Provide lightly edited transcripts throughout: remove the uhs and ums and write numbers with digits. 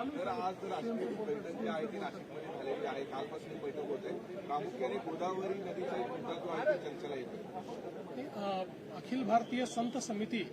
तर आज राष्ट्रीय बैठक जी आहे ती नाशिकमध्ये झालेली आहे. कालपासून बैठक होत आहे. प्रामुख्याने गोदावरी नदीचा एक मुद्दा जो आहे तो चर्चेला येतो. अखिल भारतीय संत समिती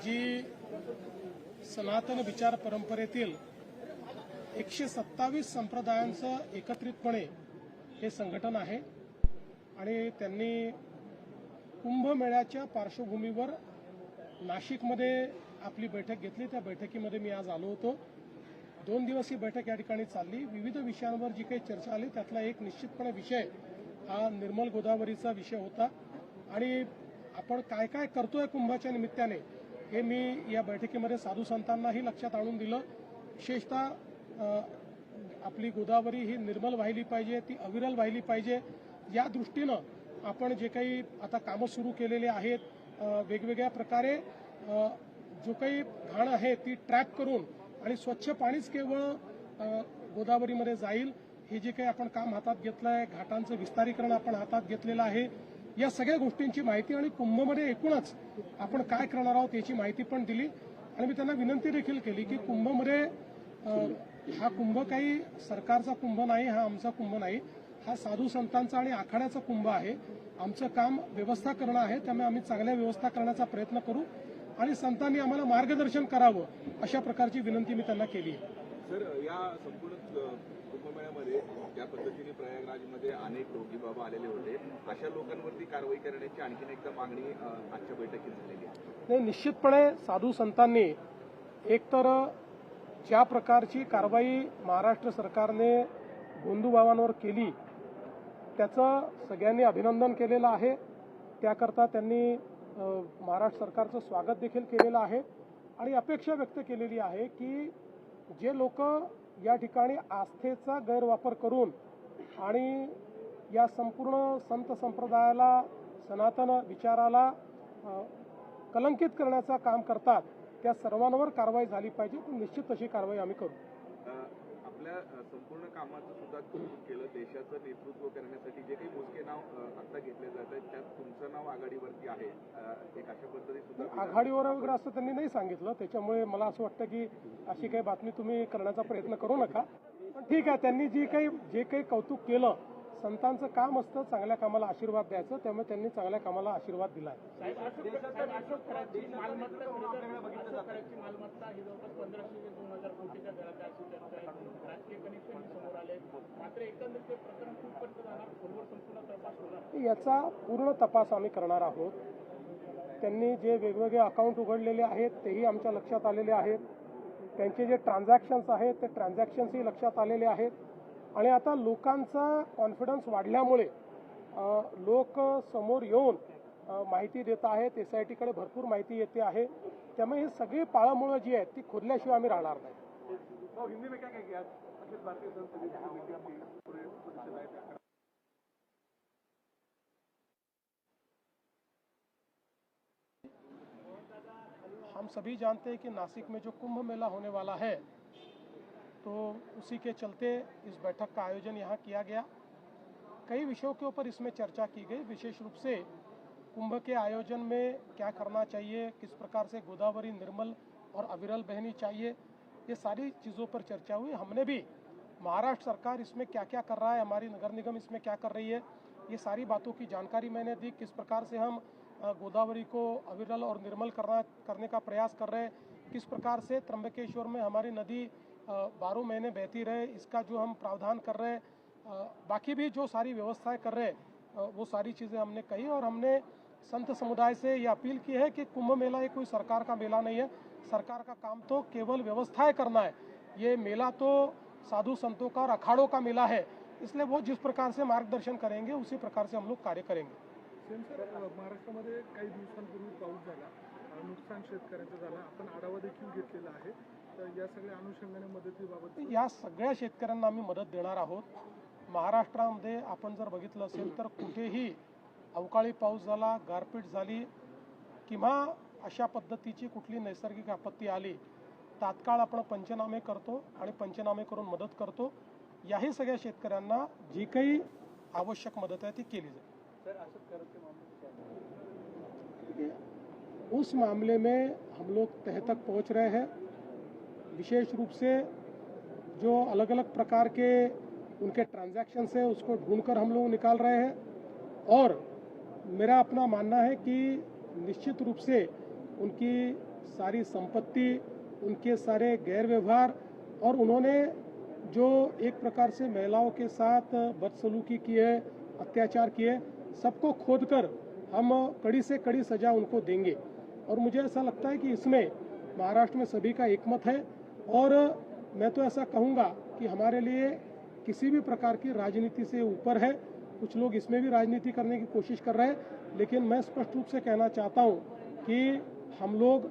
जी सनातन विचार परंपरेतील 127 संप्रदायांचं एकत्रितपणे हे संघटन आहे आणि त्यांनी कुंभमेळ्याच्या पार्श्वभूमीवर नाशिकमध्ये आपली बैठक घेतली. त्या बैठकीमध्ये मी आज आलो होतो. 2 दिवस ही बैठक या ठिकाणी चालली. विविध विषयांवर जी काही चर्चा आली त्यातला एक निश्चितपणे विषय हा निर्मल गोदावरीचा विषय होता आणि आपण काय काय करतोय कुंभाच्या निमित्ताने हे मी या बैठकीमध्ये साधू संतांनाही लक्षात आणून दिलं. विशेषतः आपली गोदावरी ही निर्मल वाहिली पाहिजे, ती अविरल वाहिली पाहिजे. या दृष्टीनं आपण जे काही आता कामं सुरू केलेले आहेत, वेगवेगळ्या प्रकारे जो काही घाण आहे ती ट्रॅप करून आणि स्वच्छ पाणीच केवळ गोदावरीमध्ये जाईल हे जे काही आपण काम हातात घेतलं आहे, घाटांचं विस्तारीकरण आपण हातात घेतलेलं आहे, या सगळ्या गोष्टींची माहिती आणि कुंभमध्ये एकूणच आपण काय करणार आहोत याची माहिती पण दिली. आणि मी त्यांना विनंती देखील केली की कुंभमध्ये हा कुंभ काही सरकारचा कुंभ नाही, हा आमचा कुंभ नाही, हा साधू संतांचा आणि आखाड्याचा कुंभ आहे. आमचं काम व्यवस्था करणं आहे, त्यामुळे आम्ही चांगल्या व्यवस्था करण्याचा प्रयत्न करू आणि संतांनी आम्हाला मार्गदर्शन करावं अशा प्रकारची विनंती मी त्यांना केली आहे. सर, या संपूर्ण कुंभमेळ्यामध्ये ज्या पद्धतीने प्रयागराजमध्ये अनेक रोगी बाबा आलेले होते, अशा लोकांवरती कारवाई करण्याची आणखीन एकदा मागणी आजच्या बैठकीत झालेली आहे. नाही, निश्चितपणे साधू संतांनी एकतर ज्या प्रकारची कारवाई महाराष्ट्र सरकारने गोंधूबाबांवर केली त्याचं सगळ्यांनी अभिनंदन केलेलं आहे. त्याकरता त्यांनी महाराष्ट्र सरकारचं स्वागत देखील केलेलं आहे आणि अपेक्षा व्यक्त केलेली आहे की जे लोक या ठिकाणी आस्थेचा गैरवापर करून आणि या संपूर्ण संत संप्रदायाला, सनातन विचाराला कलंकित करण्याचं काम करतात त्या सर्वांवर कारवाई झाली पाहिजे. निश्चित तशी कारवाई आम्ही करू. आपल्या संपूर्ण कामाचं सुद्धा कौतुक केलं. देशाचं नेतृत्व करण्यासाठी जे काही मोजके नाव आता घेतले जात आहेत त्यात तुमचं नाव आघाडीवरती आहे. एक अशा पद्धती सुद्धा आघाडीवर वगैरे असं त्यांनी नाही सांगितलं. त्याच्यामुळे मला असं वाटतं की अशी काही बातमी तुम्ही करण्याचा प्रयत्न करू नका. पण ठीक आहे, त्यांनी जे काही कौतुक केलं, संतांचं काम असतं चांगल्या कामाला आशीर्वाद द्यायचं, त्यामुळे त्यांनी चांगल्या कामाला आशीर्वाद दिला आहे. याचा पूर्ण तपास आम्ही करणार आहोत. त्यांनी जे वेगवेगळे अकाउंट उघडलेले आहेत तेही आमच्या लक्षात आलेले आहेत. त्यांचे जे ट्रान्झॅक्शन्स आहेत ते ट्रान्झॅक्शन्सही लक्षात आलेले आहेत आणि आता लोकांचा कॉन्फिडन्स वाढल्यामुळे लोक समोर येऊन माहिती देत आहेत. SITकडे भरपूर माहिती येते आहे. त्यामुळे ही सगळी पाळंमुळं जी आहेत ती खोदल्याशिवाय आम्ही राहणार नाही. हम सभी जानते हैं कि नासिक में जो कुंभ मेला होने वाला है तो उसी के चलते इस बैठक का आयोजन यहाँ किया गया. कई विषयों के ऊपर इसमें चर्चा की गई. विशेष रूप से कुंभ के आयोजन में क्या करना चाहिए, किस प्रकार से गोदावरी निर्मल और अविरल बहनी चाहिए, ये सारी चीज़ों पर चर्चा हुई. हमने भी महाराष्ट्र सरकार इसमें क्या क्या कर रहा है, हमारी नगर निगम इसमें क्या कर रही है, ये सारी बातों की जानकारी मैंने दी. किस प्रकार से हम गोदावरी को अविरल और निर्मल करने का प्रयास कर रहे हैं, किस प्रकार से त्र्यंबकेश्वर में हमारी नदी 12 महीने बहती रहे इसका जो हम प्रावधान कर रहे हैं, बाकी भी जो सारी व्यवस्थाएं कर रहे हैं वो सारी चीज़ें हमने कही. और हमने संत समुदाय से ये अपील की है कि कुंभ मेला ये कोई सरकार का मेला नहीं है. सरकार का काम तो केवल व्यवस्थाएं करना है. ये मेला तो साधु संतों का और अखाड़ों का मेला है, इसलिए वो जिस प्रकार से मार्गदर्शन करेंगे उसी प्रकार से हम लोग कार्य करेंगे. महाराष्ट्रामध्ये काही दिवसांपूर्वी पाऊस झाला, नुकसान शेतकऱ्यांचं झालं, आपण आढावा देखील घेतलेला आहे. तर या सगळ्या अनुषंगाने मदतीबाबत या सगळ्या शेतकऱ्यांना आम्ही मदत देणार आहोत. महाराष्ट्रामध्ये आपण जर बघितलं असेल तर कुठेही अवकाळी पाऊस झाला, गारपीट झाली किंवा अशा पद्धतीची कुठली नैसर्गिक आपत्ती आली, तात्काळ आपण पंचनामे करतो आणि पंचनामे करून मदत करतो. याही सगळ्या शेतकऱ्यांना जी काही आवश्यक मदत है ती केली जाए. उस मामले में हम लोग तह तक पहुंच रहे हैं. विशेष रूप से जो अलग अलग प्रकार के उनके ट्रांजैक्शंस है उसको ढूंढकर हम लोग निकाल रहे हैं। और मेरा अपना मानना है कि निश्चित रूप से उनकी सारी संपत्ति, उनके सारे गैर व्यवहार और उन्होंने जो एक प्रकार से महिलाओं के साथ बदसलूकी की है, अत्याचार किए, सबको खोदकर हम कड़ी से कड़ी सजा उनको देंगे। और मुझे ऐसा लगता है कि इसमें महाराष्ट्र में सभी का एकमत है। और मैं तो ऐसा कहूँगा कि हमारे लिए किसी भी प्रकार की राजनीति से ऊपर है। कुछ लोग इसमें भी राजनीति करने की कोशिश कर रहे हैं, लेकिन मैं स्पष्ट रूप से कहना चाहता हूँ कि हम लोग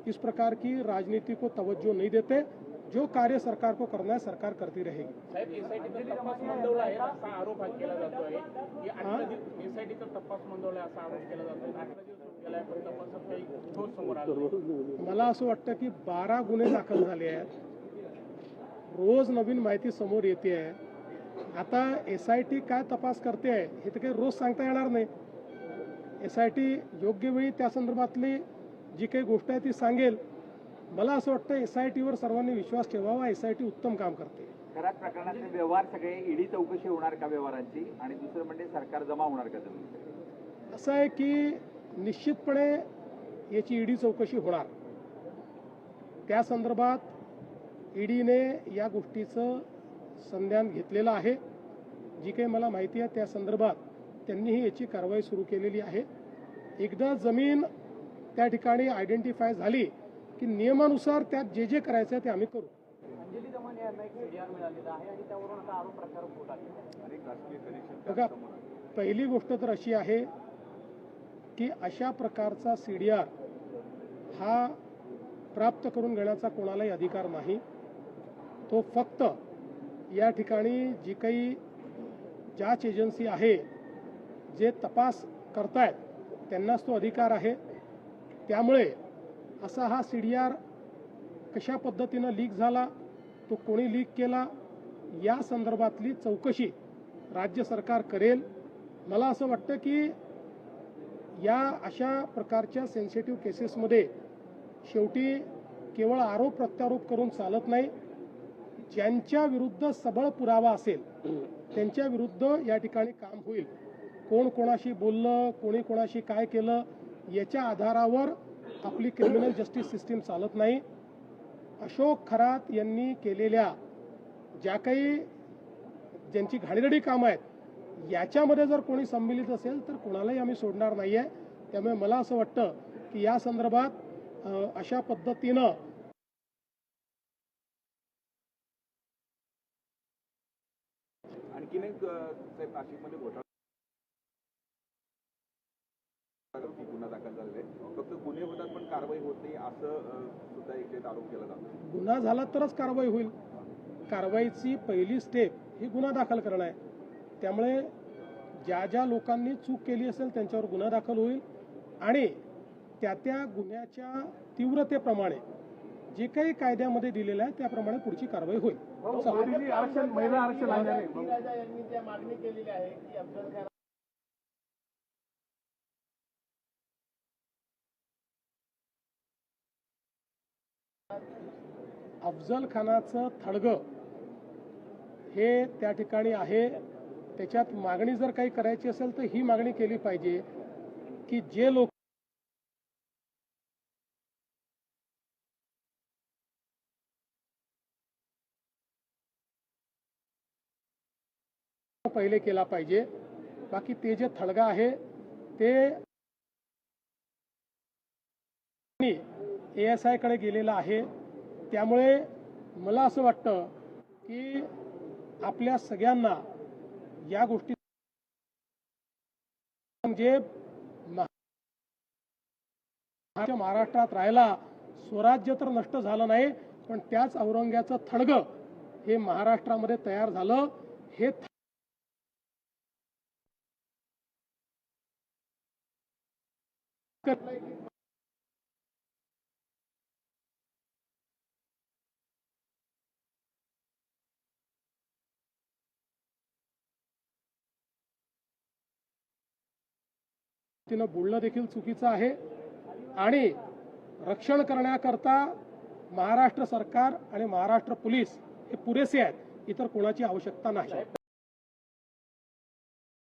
इस प्रकार की राजनीति को तवज्जो नहीं देते। जो कार्य सरकार को करना है सरकार करती रहेगी। साहेब, एसआयटीचा तपास मंदवला आहे असा आरोप हा केला जातोय की एसआयटीचा तपास मंदवला असा आरोप केला जातोय। 18 दिवस होऊन गेलाय पण तपासात काही ठोस समोर आलं नाही। मला असं वाटतं की 12 गुन्हे दाखल झाले आहेत, रोज नवीन माहिती समोर येते आहे। आता एसआयटी काय तपास करते आहे हे तर काही रोज सांगता येणार नाही। एसआयटी योग्य वेळी त्या संदर्भातली जी काही गोष्ट आहे ती सांगेल। मला असं वाटतं एसआयटीवर सर्वांनी विश्वास ठेवावा। एसआयटी उत्तम काम करते। करार प्रकरणाचे व्यवहार सगळे ईडी चौकशी होणार का व्यवहारांची, आणि दुसरं म्हणजे सरकार जमा होणार का जमीन? असं आहे की निश्चितपणे याची ईडी चौकशी होणार। त्या संदर्भात ईडीने या गोष्टीचं संज्ञान घेतलेलं आहे। जी काही मला माहिती आहे त्या संदर्भात त्यांनीही याची कारवाई सुरू केलेली आहे। एकदा जमीन त्या ठिकाणी आयडेंटिफाय झाली की नियमानुसार त्यात जे जे करायचं ते आम्ही करू। अंजली दमन यांना एक सीडीआर मिळालेला आहे आणि त्यावरून आता आरोप प्रत्यारोप होत आहे। बघा, पहिली गोष्ट तर अशी आहे की अशा प्रकारचा सीडीआर हा प्राप्त करून घेण्याचा कोणालाही अधिकार नाही। तो फक्त या ठिकाणी जी काही जांच एजन्सी आहे, जे तपास करतायत त्यांनाच तो अधिकार आहे। त्यामुळे असा हा सीडीआर कशा पद्धतीनं लीक झाला, तो कोणी लीक केला, या संदर्भातली चौकशी राज्य सरकार करेल। मला असं वाटतं की या अशा प्रकारच्या सेन्सिटिव्ह केसेसमध्ये शेवटी केवळ आरोप प्रत्यारोप करून चालत नाही। ज्यांच्या विरुद्ध सबळ पुरावा असेल त्यांच्या विरुद्ध या ठिकाणी काम होईल। कोण कोणाशी बोललं, कोणी कोणाशी काय केलं, याच्या आधारावर आपली क्रिमिनल जस्टिस सिस्टीम चालत नाही। अशोक खरात यांनी केलेल्या ज्या काही ज्यांची घाणेरडी कामं आहेत याच्यामध्ये जर कोणी संमिलित असेल तर कोणालाही आम्ही सोडणार नाही आहे। त्यामुळे मला असं वाटतं की या संदर्भात अशा पद्धतीनं आणखीन एक साहेब, नाशिकमध्ये घोटाळा गुन्हा दाखल झालेला आहे। फक्त गुन्हे होतात पण कारवाई होत नाही असं सुद्धा एक आरोप केला जातो। गुन्हा झाला तरच कारवाई होईल। कारवाईची पहिली स्टेप ही गुन्हा दाखल करणं आहे। त्यामुळे ज्या ज्या लोकांनी चूक केली असेल त्यांच्यावर गुन्हा दाखल होईल आणि त्या त्या गुन्ह्याच्या तीव्रतेप्रमाणे जे काही कायद्यामध्ये दिलेलं आहे त्याप्रमाणे पुढची कारवाई होईल। महिला आरक्षण यांनी ज्या मागणी केलेली आहे की अफजल खान अफजल खानाचं थडगं हे त्या ठिकाणी आहे। त्याच्यात मागणी जर काही करायची असेल तर ही मागणी केली पाहिजे की जे लोक पहिले केला पाहिजे। बाकी ते जे थडगा आहे ते ASI कडे गेलेला आहे। त्यामुळे मला असं वाटतं की आपल्या सगळ्यांना या गोष्टी म्हणजे महाराष्ट्रात राहायला स्वराज्य तर नष्ट झालं नाही पण त्याच औरंग्याचं थडगं हे महाराष्ट्रामध्ये तयार झालं। हे तिनं बोलणं देखील चुकीचं आहे आणि रक्षण करण्याकरता महाराष्ट्र सरकार आणि महाराष्ट्र पोलीस हे पुरेसे आहेत, इतर कोणाची आवश्यकता नाही.